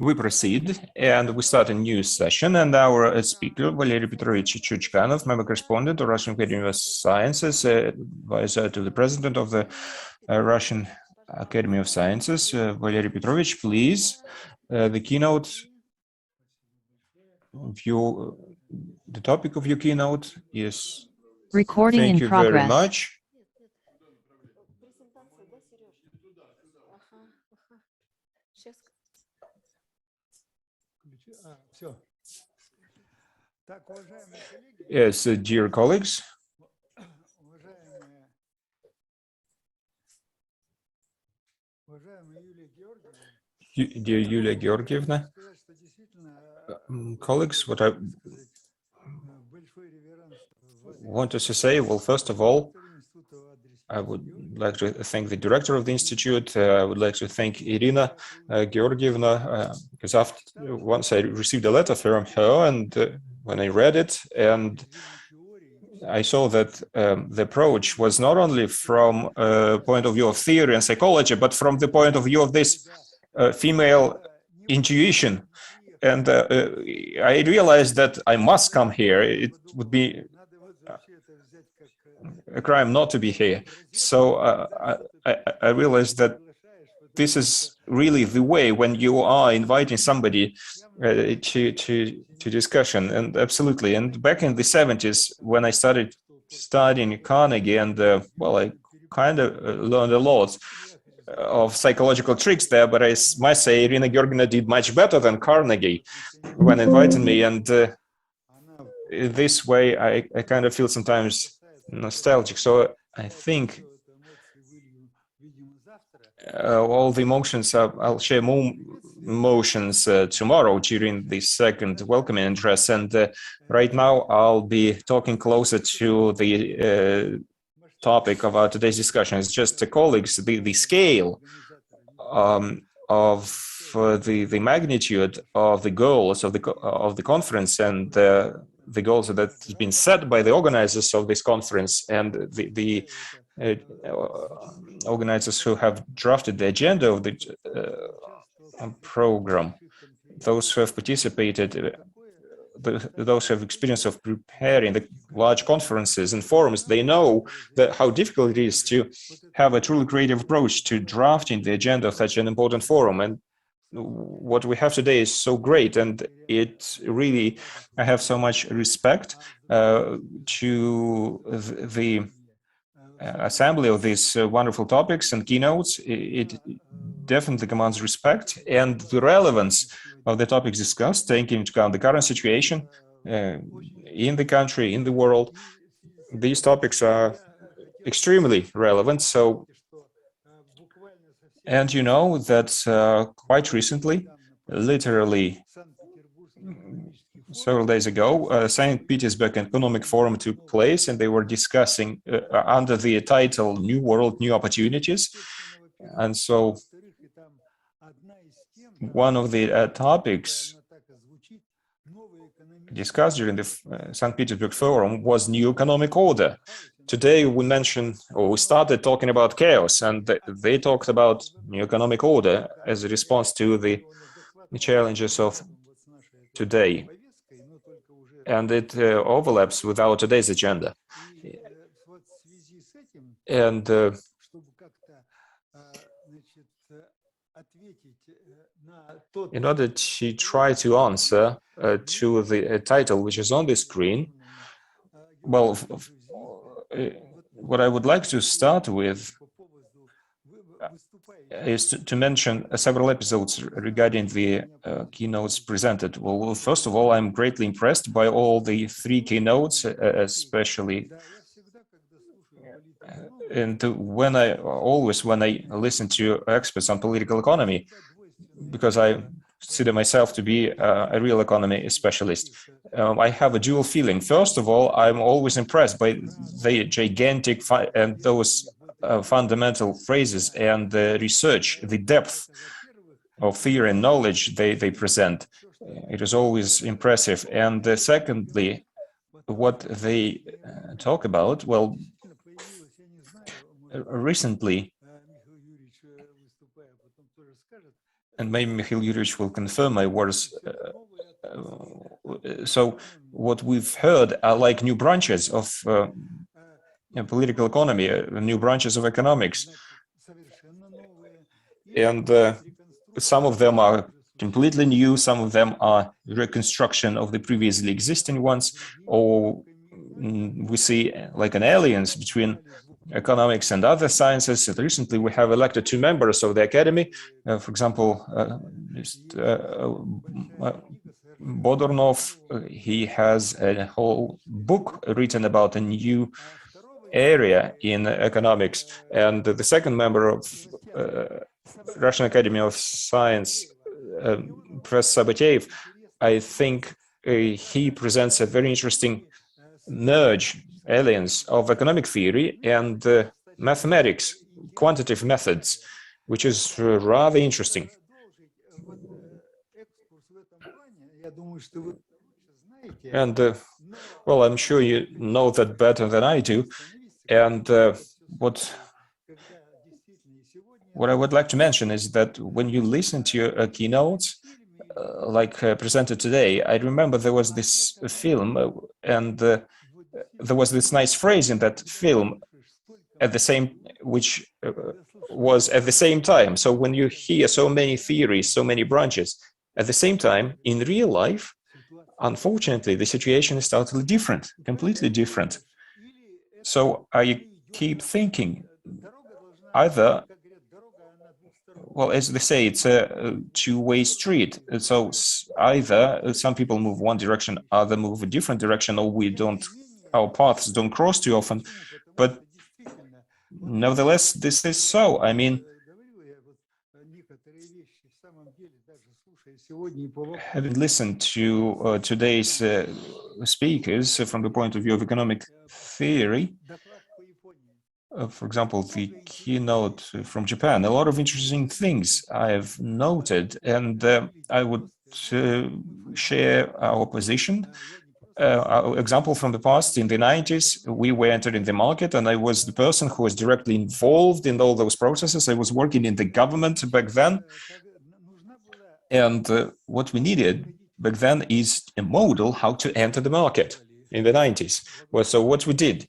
We proceed and we start a new session, and our speaker, Valery Petrovich Chichkanov, member correspondent of Russian Academy of Sciences, advisor to the president of the Russian Academy of Sciences. Valery Petrovich, please, the keynote view, the topic of your keynote is recording thank in you progress. very much. Yes, dear colleagues, dear Yulia Georgievna, colleagues, what I wanted to say, well, first of all, I would like to thank the director of the institute. I would like to thank Irina Georgievna, because once I received a letter from her, and when I read it, and I saw that the approach was not only from a point of view of theory and psychology, but from the point of view of this female intuition. And I realized that I must come here. It would be a crime not to be here. So I realized that this is really the way when you are inviting somebody to discussion. And absolutely. And back in the 70s, when I started studying Carnegie, and well, I kind of learned a lot of psychological tricks there, but I must say Irina Georgievna did much better than Carnegie when inviting me. And this way, I kind of feel sometimes nostalgic. So I think all the emotions, I'll share more emotions tomorrow during the second welcoming address. And right now I'll be talking closer to the topic of our today's discussion. It's just colleagues, the scale of the magnitude of the goals of the conference, and the goals that have been set by the organizers of this conference, and the organizers who have drafted the agenda of the program, those who have participated, those who have experience of preparing the large conferences and forums, they know that how difficult it is to have a truly creative approach to drafting the agenda of such an important forum. And what we have today is so great, and it really, I have so much respect to the assembly of these wonderful topics and keynotes. It definitely commands respect, and the relevance of the topics discussed, taking into account the current situation in the country, in the world. These topics are extremely relevant. So, and you know that quite recently, literally several days ago, St. Petersburg Economic Forum took place, and they were discussing under the title New World, New Opportunities. And so one of the topics discussed during the St. Petersburg Forum was new economic order. Today we mentioned, or we started talking about chaos, and they talked about new economic order as a response to the challenges of today. And it overlaps with our today's agenda. And in order to try to answer to the title which is on the screen, well, what I would like to start with is to mention several episodes regarding the keynotes presented. Well, first of all, I'm greatly impressed by all the three keynotes, especially. And when I listen to experts on political economy, because I consider myself to be a real economy specialist, I have a dual feeling. First of all, I'm always impressed by the gigantic and those fundamental phrases and the research, the depth of theory and knowledge they present. It is always impressive. And secondly, what they talk about, well, recently and maybe Mikhail Yurievich will confirm my words. So what we've heard are like new branches of political economy, new branches of economics. And some of them are completely new, some of them are reconstruction of the previously existing ones, or we see like an alliance between economics and other sciences. And recently we have elected 2 members of the academy, for example, Bodornov. He has a whole book written about a new area in economics, and the second member of Russian Academy of Science, Professor Sabateyev, I think he presents a very interesting merge, alliance of economic theory and mathematics, quantitative methods, which is rather interesting. And well, I'm sure you know that better than I do. And what I would like to mention is that when you listen to your keynotes, like presented today, I remember there was this film, and there was this nice phrase in that film, which was at the same time. So when you hear so many theories, so many branches, at the same time, in real life, unfortunately, the situation is totally different, completely different. So I keep thinking, either, well, as they say, it's a two-way street. So either some people move one direction, other move a different direction, or our paths don't cross too often. But nevertheless, this is so. I mean, having listened to today's speakers from the point of view of economic theory, for example, the keynote from Japan, a lot of interesting things I have noted, and I would share our position. Our example from the past, in the 90s, we were entering the market, and I was the person who was directly involved in all those processes. I was working in the government back then. And what we needed back then is a model how to enter the market in the 90s. Well, so what we did,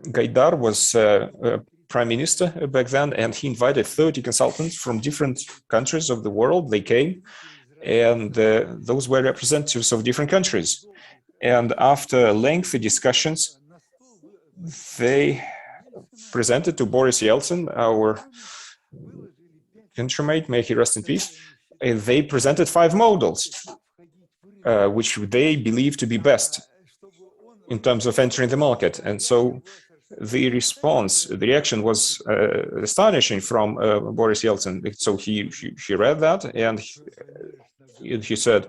Gaidar was prime minister back then, and he invited 30 consultants from different countries of the world. They came, and those were representatives of different countries. And after lengthy discussions, they presented to Boris Yeltsin, our countrymate, may he rest in peace, they presented 5 models, which they believe to be best in terms of entering the market. And so the reaction was astonishing from Boris Yeltsin. So he read that, and he said,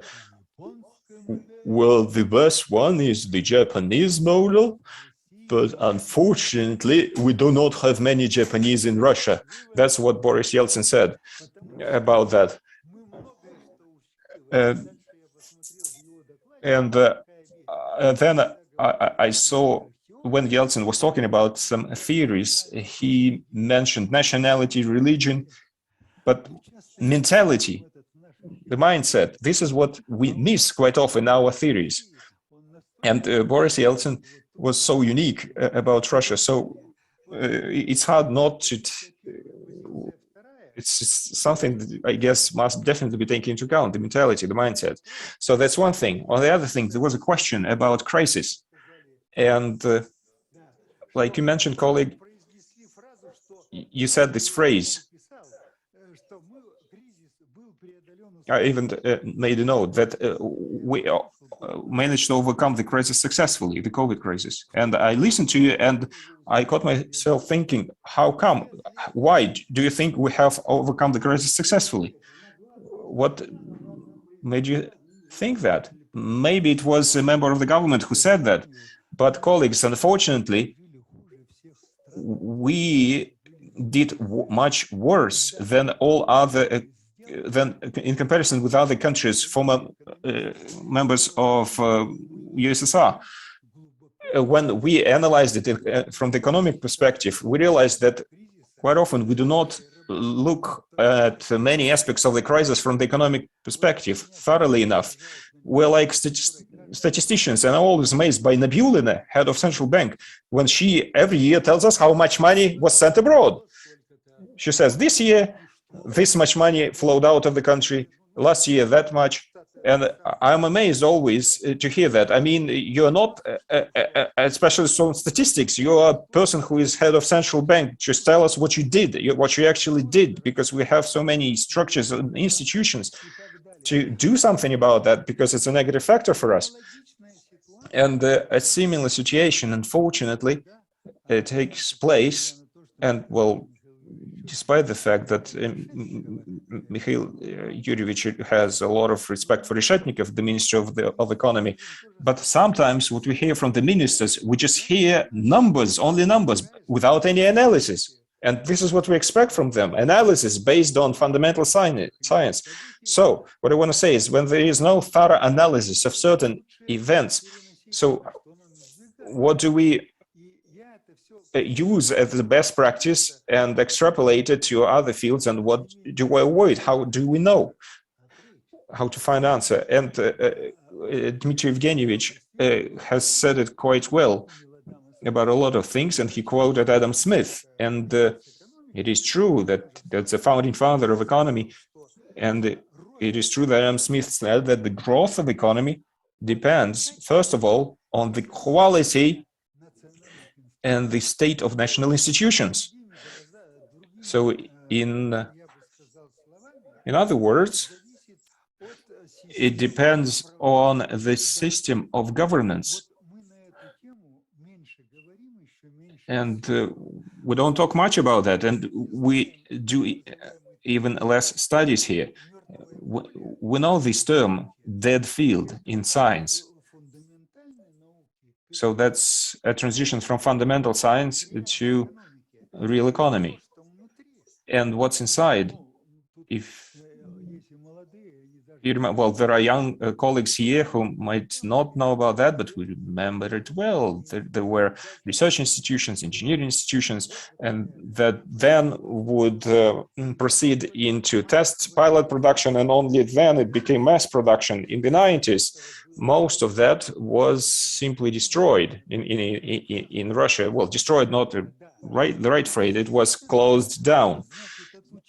well, the best one is the Japanese model, but unfortunately, we do not have many Japanese in Russia. That's what Boris Yeltsin said about that. And then I saw, when Yeltsin was talking about some theories, he mentioned nationality, religion, but mentality, the mindset. This is what we miss quite often in our theories. And Boris Yeltsin was so unique about Russia. So it's hard not to... It's something that I guess must definitely be taken into account, the mentality, the mindset. So that's one thing. On the other thing, there was a question about crisis. And like you mentioned, colleague, you said this phrase. I even made a note that we managed to overcome the crisis successfully, the COVID crisis. And I listened to you and I caught myself thinking, how come? Why do you think we have overcome the crisis successfully? What made you think that? Maybe it was a member of the government who said that. But colleagues, unfortunately, we did much worse than all other then in comparison with other countries, former members of USSR. When we analyzed it from the economic perspective, we realized that quite often we do not look at many aspects of the crisis from the economic perspective thoroughly enough. We're like statisticians, and I'm always amazed by Nabulina, head of central bank, when she every year tells us how much money was sent abroad. She says this year, this much money flowed out of the country, last year that much. And I'm amazed always to hear that. I mean, you're not a specialist on statistics. You're a person who is head of central bank. Just tell us what you did, what you actually did, because we have so many structures and institutions to do something about that, because it's a negative factor for us. And a similar situation, unfortunately, takes place. And well, despite the fact that Mikhail Yuryevich has a lot of respect for Reshetnikov, the Minister of Economy, but sometimes what we hear from the ministers, we just hear numbers, only numbers, without any analysis. And this is what we expect from them, analysis based on fundamental science. So what I want to say is, when there is no thorough analysis of certain events, so what do we use as the best practice and extrapolate it to other fields, and what do we avoid? How do we know how to find answer? And Dmitry Evgenievich has said it quite well about a lot of things, and he quoted Adam Smith, and it is true that that's the founding father of economy, and it is true that Adam Smith said that the growth of economy depends, first of all, on the quality and the state of national institutions. So in other words, it depends on the system of governance. And we don't talk much about that, and we do even less studies here. We know this term, dead field, in science. So that's a transition from fundamental science to real economy. And what's inside, if you remember, well, there are young colleagues here who might not know about that, but we remember it well. There were research institutions, engineering institutions, and that then would proceed into test pilot production, and only then it became mass production in the 90s. Most of that was simply destroyed in Russia. Well, destroyed, not the right phrase, it was closed down.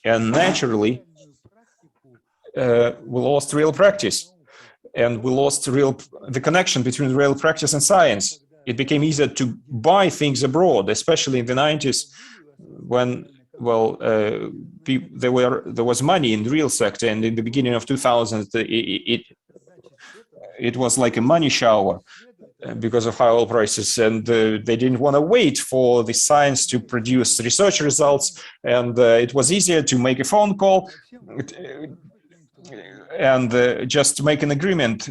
And naturally, we lost real practice, and we lost the connection between real practice and science. It became easier to buy things abroad, especially in the 90s, when, well, there was money in the real sector, and in the beginning of 2000, it was like a money shower because of high oil prices, and they didn't want to wait for the science to produce research results, and it was easier to make a phone call and just make an agreement,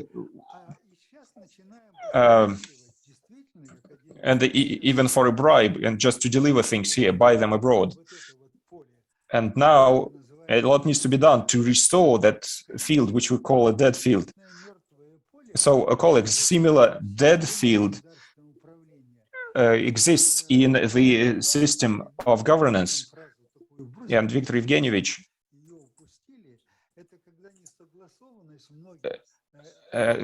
and even for a bribe, and just to deliver things here, buy them abroad. And now a lot needs to be done to restore that field, which we call a dead field. So, colleagues, similar dead field exists in the system of governance. And Viktor Evgenievich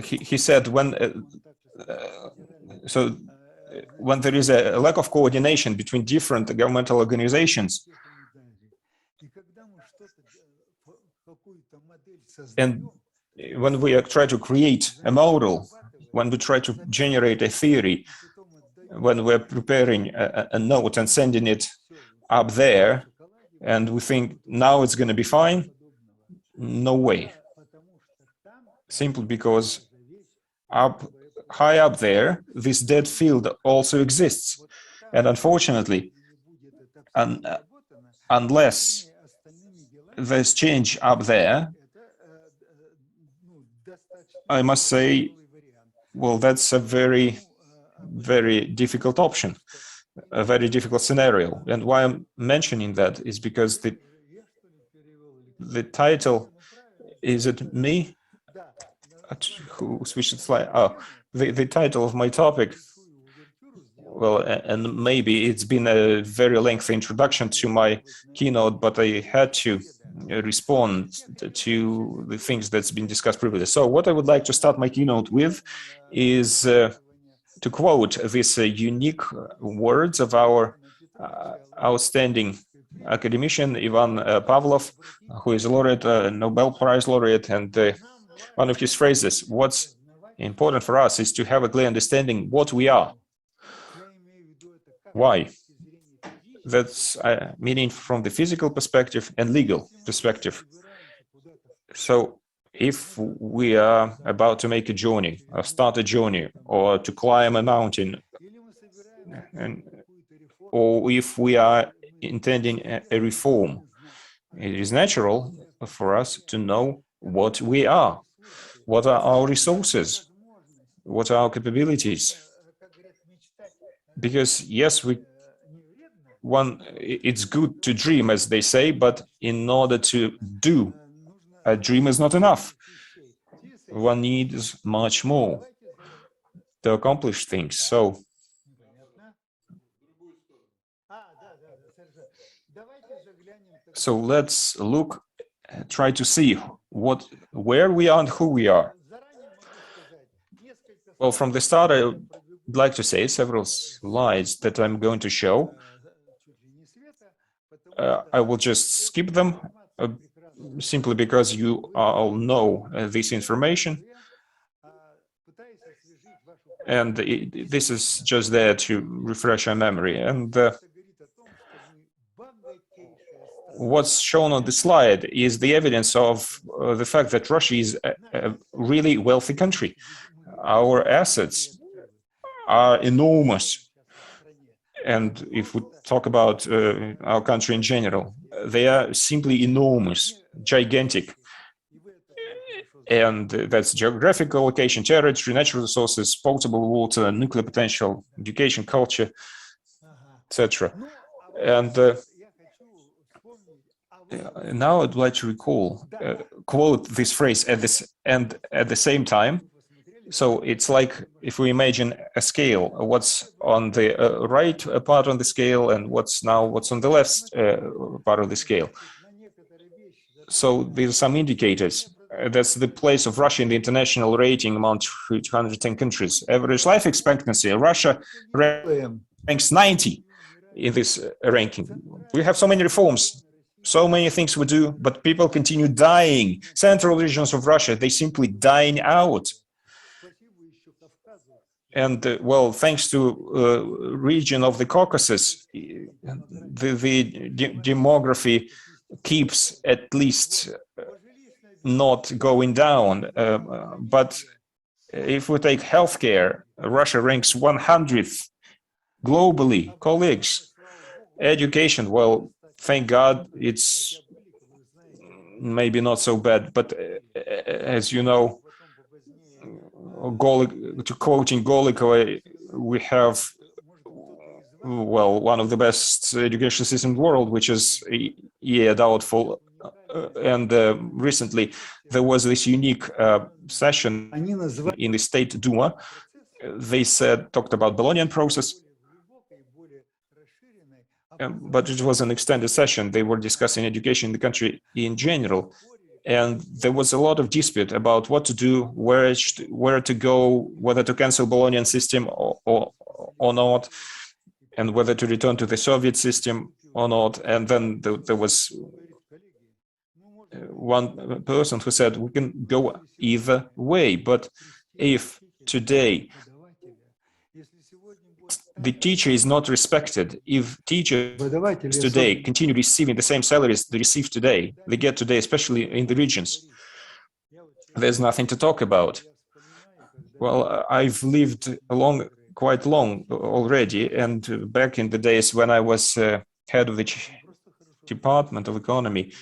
he said, when there is a lack of coordination between different governmental organizations, and when we try to create a model, when we try to generate a theory, when we're preparing a note and sending it up there, and we think now it's going to be fine, no way. Simply because high up there, this dead field also exists. And unfortunately, unless there's change up there, I must say, well, that's a very, very difficult option, a very difficult scenario. And why I'm mentioning that is because the title, is it me? Who switched the slide? Oh, the title of my topic Well, and maybe it's been a very lengthy introduction to my keynote, but I had to respond to the things that's been discussed previously. So what I would like to start my keynote with is to quote these unique words of our outstanding academician Ivan Pavlov, who is a laureate, Nobel Prize laureate, and one of his phrases, what's important for us is to have a clear understanding what we are. Why? That's meaning from the physical perspective and legal perspective. So if we are about to make a journey, or start a journey, or to climb a mountain, or if we are intending a reform, it is natural for us to know what we are, what are our resources, what are our capabilities. Because yes, it's good to dream, as they say, but in order to do, a dream is not enough. One needs much more to accomplish things. So let's look, try to see where we are and who we are. Well, from the start, I would like to say several slides that I'm going to show. I will just skip them simply because you all know this information. And this is just there to refresh our memory. And what's shown on the slide is the evidence of the fact that Russia is a really wealthy country. Our assets are enormous. And if we talk about our country in general, they are simply enormous, gigantic. And that's geographical location, territory, natural resources, potable water, nuclear potential, education, culture, etc. And now I'd like to quote this phrase at the same time. So it's like if we imagine a scale, what's on the right part on the scale and what's on the left part of the scale. So there's some indicators. That's the place of Russia in the international rating among 210 countries. Average life expectancy, Russia ranks 90 in this ranking. We have so many reforms, so many things we do, but people continue dying. Central regions of Russia, they simply dying out. And well, thanks to region of the Caucasus, the demography keeps at least not going down. But if we take healthcare, Russia ranks 100th globally. Colleagues, education, well, thank God it's maybe not so bad, but as you know, to quoting Golikova, we have, well, one of the best education systems in the world, which is doubtful. And recently there was this unique session in the State Duma. They talked about Bolognian process, but it was an extended session. They were discussing education in the country in general. And there was a lot of dispute about what to do, where to go, whether to cancel Bolognian system or not, and whether to return to the Soviet system or not. And then there was one person who said, we can go either way. But if today the teacher is not respected, if teachers today continue receiving the same salaries they receive today, they get today, especially in the regions, there's nothing to talk about. Well, I've lived quite long already, and back in the days when I was head of the Department of Economy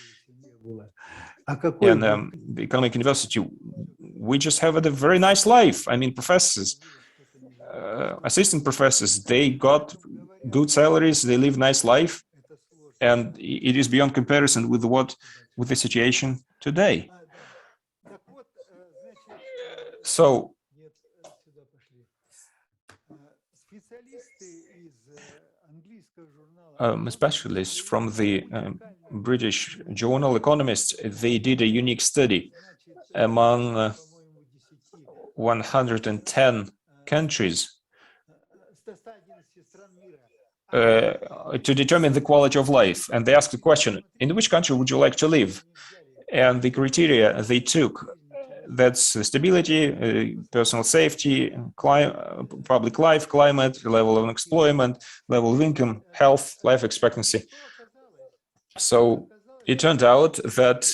in the Economic University, we just have a very nice life. I mean, professors, assistant professors, they got good salaries, they live nice life, and it is beyond comparison with the situation today. So specialists from the British journal Economist, they did a unique study among 110 countries to determine the quality of life. And they asked the question, in which country would you like to live? And the criteria they took, that's stability, personal safety, public life, climate, level of unemployment, level of income, health, life expectancy. So it turned out that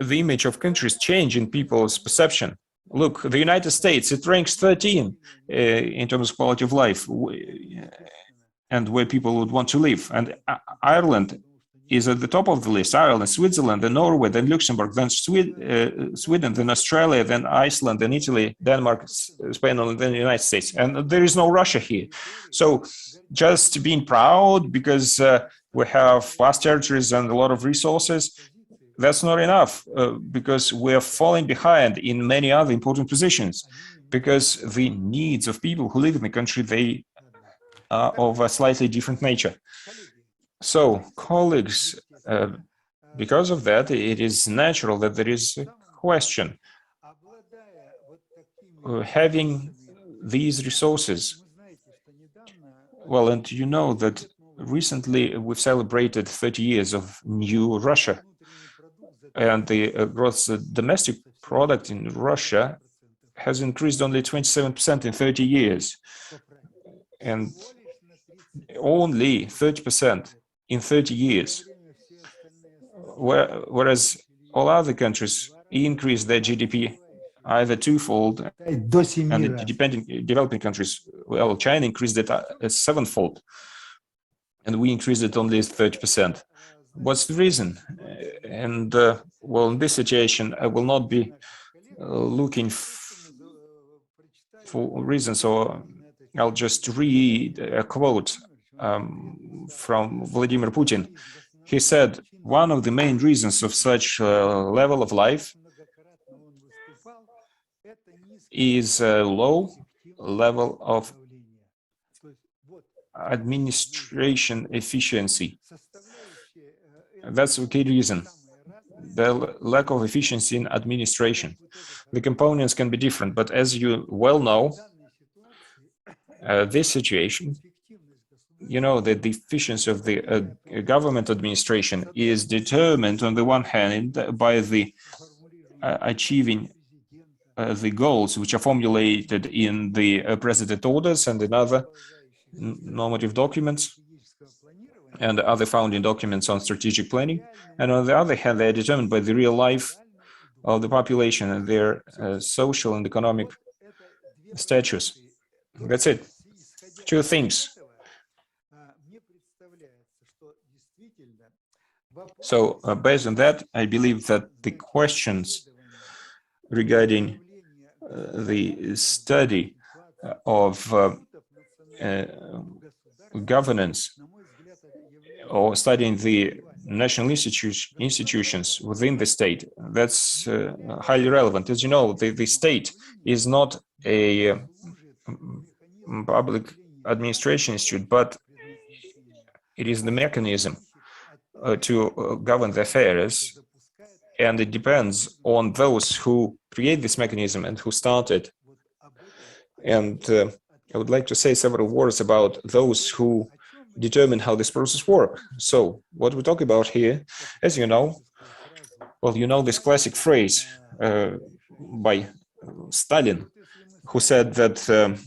the image of countries change in people's perception. Look, the United States, it ranks 13 in terms of quality of life and where people would want to live. And Ireland is at the top of the list. Ireland, Switzerland, then Norway, then Luxembourg, then Sweden, then Australia, then Iceland, then Italy, Denmark, Spain, and then the United States. And there is no Russia here. So just being proud because we have vast territories and a lot of resources, that's not enough because we're falling behind in many other important positions because the needs of people who live in the country, they are of a slightly different nature. So, colleagues, because of that, it is natural that there is a question. Having these resources, well, and you know that recently we've celebrated 30 years of new Russia, and the gross domestic product in Russia has increased only 27% in 30 years, and only 30% in 30 years, whereas all other countries increased their GDP either twofold, and the developing countries, well, China increased it sevenfold, and we increased it only 30%. What's the reason? And well, in this situation, I will not be looking for reasons, or I'll just read a quote from Vladimir Putin. He said, one of the main reasons of such level of life is a low level of administration efficiency. That's the key reason, the lack of efficiency in administration. The components can be different, but as you well know, this situation, you know that the efficiency of the government administration is determined on the one hand by the achieving the goals which are formulated in the president orders and in other normative documents and other founding documents on strategic planning. And on the other hand, they are determined by the real life of the population and their social and economic status. That's it. Two things. So based on that, I believe that the questions regarding the study of governance or studying the national institutions within the state, that's highly relevant. As you know, the state is not a public administration institute, but it is the mechanism to govern the affairs, and it depends on those who create this mechanism and who start it. And I would like to say several words about those who determine how this process works. So what we talk about here, as you know, well, you know this classic phrase by Stalin, who said that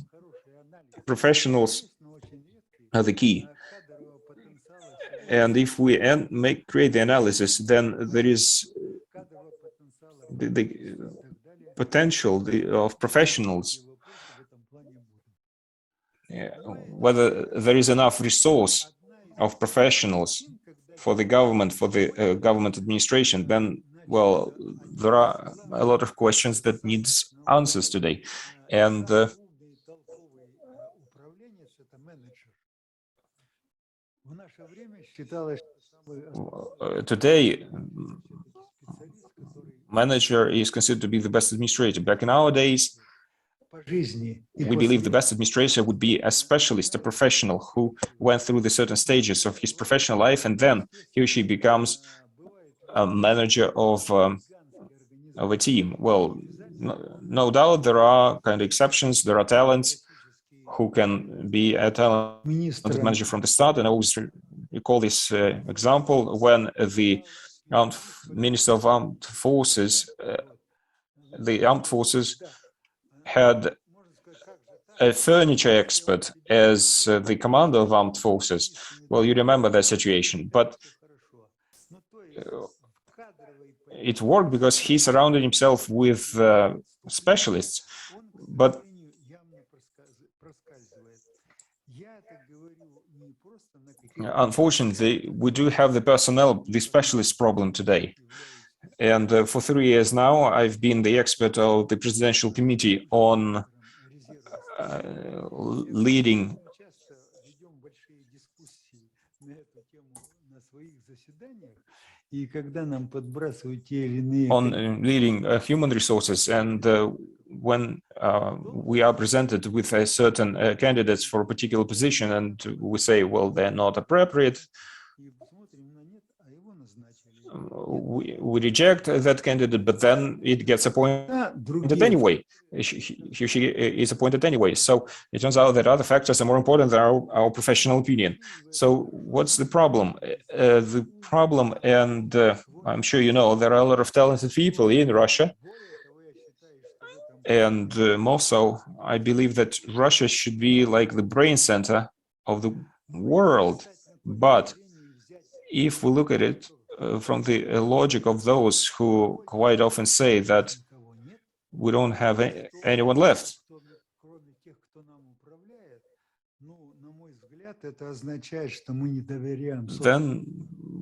professionals are the key. And if we create the analysis, then there is the potential of professionals, whether there is enough resource of professionals for the government, administration, then, well, there are a lot of questions that needs answers today. And today, manager is considered to be the best administrator. Back in our days, we believe the best administrator would be a specialist, a professional who went through the certain stages of his professional life, and then he or she becomes a manager of a team. Well, no doubt there are kind of exceptions. There are talents who can be a talented manager from the start, and I always recall this example when the Minister of Armed Forces, the armed forces had a furniture expert as the commander of armed forces. Well, you remember that situation, but it worked because he surrounded himself with specialists. But unfortunately, we do have the personnel, the specialist problem today. And for 3 years now, I've been the expert of the Presidential Committee on leading human resources, and when we are presented with a certain candidates for a particular position and we say, well, they're not appropriate, we reject that candidate, but then it gets appointed anyway. She is appointed anyway. So it turns out that other factors are more important than our professional opinion. So what's the problem? The problem, and I'm sure you know, there are a lot of talented people in Russia. And more so, I believe that Russia should be like the brain center of the world. But if we look at it from the logic of those who quite often say that we don't have anyone left, then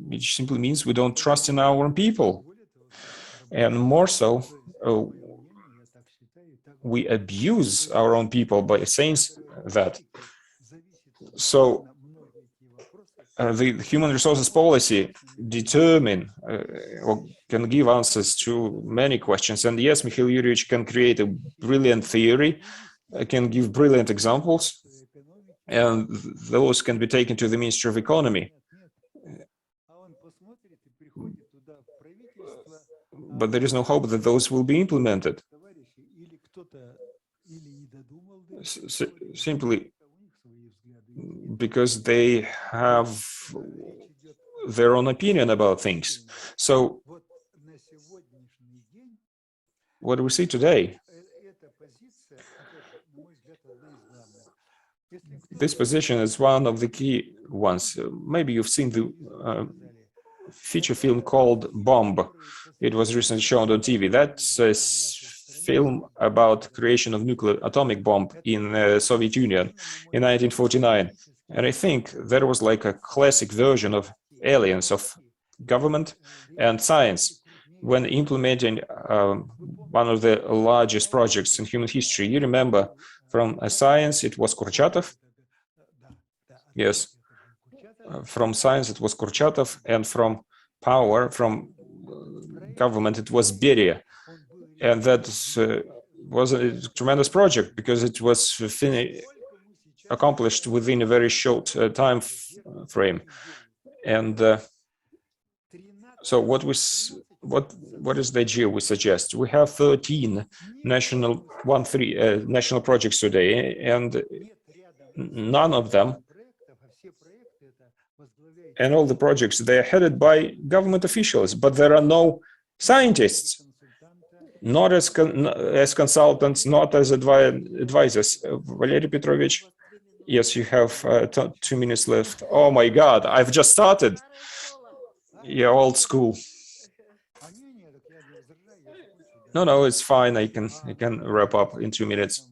it simply means we don't trust in our own people. And more so, we abuse our own people by saying that. So the human resources policy determine or can give answers to many questions. And yes, Mikhail Yuryevich can create a brilliant theory, can give brilliant examples, and those can be taken to the Ministry of Economy. But there is no hope that those will be implemented. Simply because they have their own opinion about things. So what do we see today? This position is one of the key ones. Maybe you've seen the feature film called Bomb. It was recently shown on TV. That's a film about creation of nuclear atomic bomb in the Soviet Union in 1949. And I think there was like a classic version of aliens, of government and science, when implementing one of the largest projects in human history. You remember from science, it was Kurchatov. Yes, from science, it was Kurchatov, and from power, from government, it was Beria. And that was a tremendous project because it was accomplished within a very short time frame. And so what is the idea we suggest? We have 13 national projects today, and none of them, and all the projects, they are headed by government officials, but there are no scientists, not as consultants, not as advisors. Valery Petrovich, yes, you have 2 minutes left. Oh my God, I've just started. Yeah, old school. No, it's fine. I can wrap up in 2 minutes.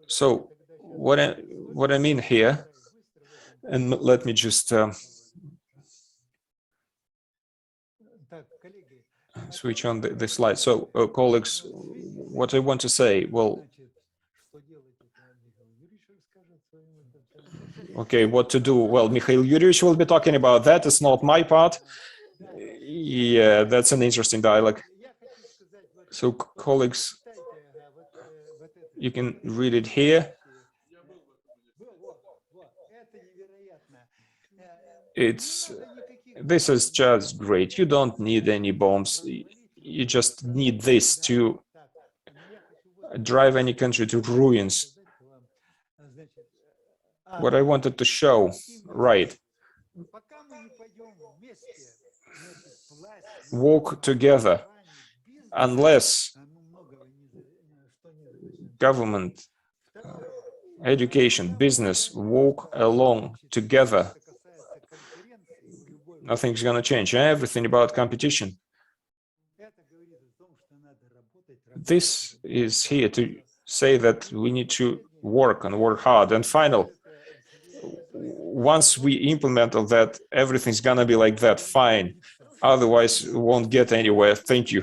So what I mean here, and let me just switch on the slide. So, colleagues, what I want to say, well, okay, what to do? Well, Mikhail Yuryevich will be talking about that. It's not my part. Yeah, that's an interesting dialogue. So, colleagues, you can read it here. This is just great. You don't need any bombs. You just need this to drive any country to ruins. What I wanted to show, right? Walk together. Unless government, education, business walk along together, nothing's going to change. Everything about competition. This is here to say that we need to work and work hard. And final, once we implement all that, everything's going to be like that, fine. Otherwise, we won't get anywhere. Thank you.